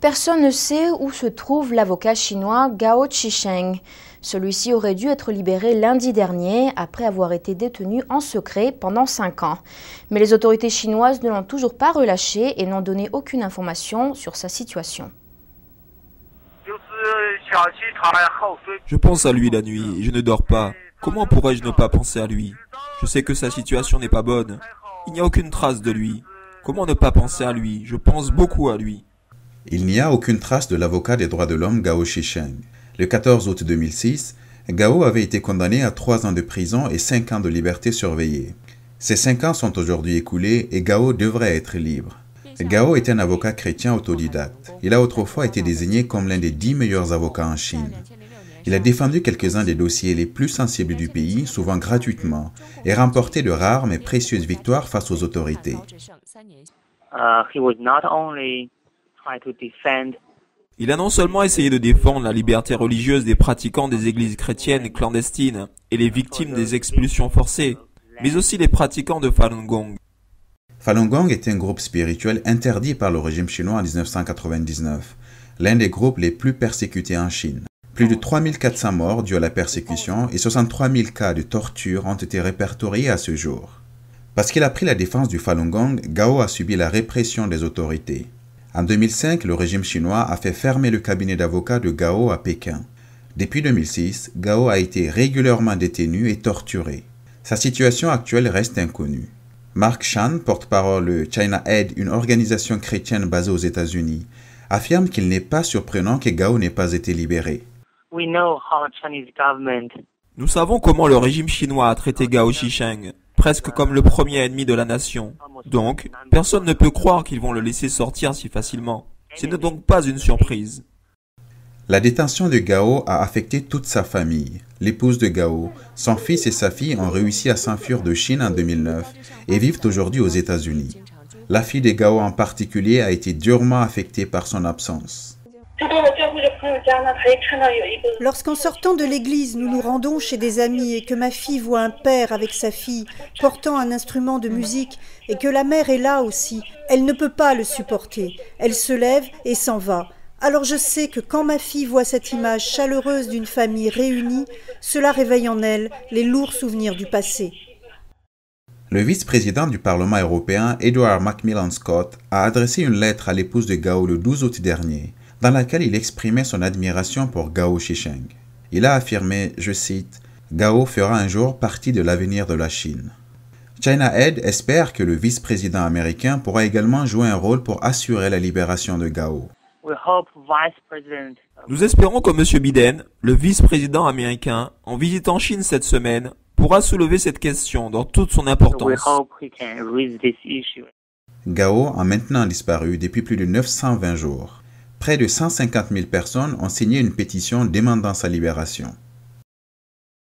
Personne ne sait où se trouve l'avocat chinois Gao Zhisheng. Celui-ci aurait dû être libéré lundi dernier après avoir été détenu en secret pendant 5 ans. Mais les autorités chinoises ne l'ont toujours pas relâché et n'ont donné aucune information sur sa situation. Je pense à lui la nuit et je ne dors pas. Comment pourrais-je ne pas penser à lui? Je sais que sa situation n'est pas bonne. Il n'y a aucune trace de lui. Comment ne pas penser à lui? Je pense beaucoup à lui. Il n'y a aucune trace de l'avocat des droits de l'homme Gao Zhisheng. Le 14 août 2006, Gao avait été condamné à 3 ans de prison et 5 ans de liberté surveillée. Ces 5 ans sont aujourd'hui écoulés et Gao devrait être libre. Gao est un avocat chrétien autodidacte. Il a autrefois été désigné comme l'un des 10 meilleurs avocats en Chine. Il a défendu quelques-uns des dossiers les plus sensibles du pays, souvent gratuitement, et remporté de rares mais précieuses victoires face aux autorités. Il a non seulement essayé de défendre la liberté religieuse des pratiquants des églises chrétiennes clandestines et les victimes des expulsions forcées, mais aussi les pratiquants de Falun Gong. Falun Gong est un groupe spirituel interdit par le régime chinois en 1999, l'un des groupes les plus persécutés en Chine. Plus de 3400 morts dus à la persécution et 63 000 cas de torture ont été répertoriés à ce jour. Parce qu'il a pris la défense du Falun Gong, Gao a subi la répression des autorités. En 2005, le régime chinois a fait fermer le cabinet d'avocats de Gao à Pékin. Depuis 2006, Gao a été régulièrement détenu et torturé. Sa situation actuelle reste inconnue. Mark Chan, porte-parole de China Aid, une organisation chrétienne basée aux États-Unis, affirme qu'il n'est pas surprenant que Gao n'ait pas été libéré. Nous savons comment le régime chinois a traité Gao Zhisheng, presque comme le premier ennemi de la nation. Donc, personne ne peut croire qu'ils vont le laisser sortir si facilement. Ce n'est donc pas une surprise. La détention de Gao a affecté toute sa famille. L'épouse de Gao, son fils et sa fille ont réussi à s'enfuir de Chine en 2009 et vivent aujourd'hui aux États-Unis. La fille de Gao en particulier a été durement affectée par son absence. Lorsqu'en sortant de l'église, nous nous rendons chez des amis et que ma fille voit un père avec sa fille portant un instrument de musique et que la mère est là aussi, elle ne peut pas le supporter. Elle se lève et s'en va. Alors je sais que quand ma fille voit cette image chaleureuse d'une famille réunie, cela réveille en elle les lourds souvenirs du passé. Le vice-président du Parlement européen, Edward Macmillan Scott, a adressé une lettre à l'épouse de Gao le 12 août dernier, dans laquelle il exprimait son admiration pour Gao Zhisheng. Il a affirmé, je cite, « Gao fera un jour partie de l'avenir de la Chine ». China Aid espère que le vice-président américain pourra également jouer un rôle pour assurer la libération de Gao. Nous espérons que M. Biden, le vice-président américain, en visitant Chine cette semaine, pourra soulever cette question dans toute son importance. Gao a maintenant disparu depuis plus de 920 jours. Près de 150 000 personnes ont signé une pétition demandant sa libération.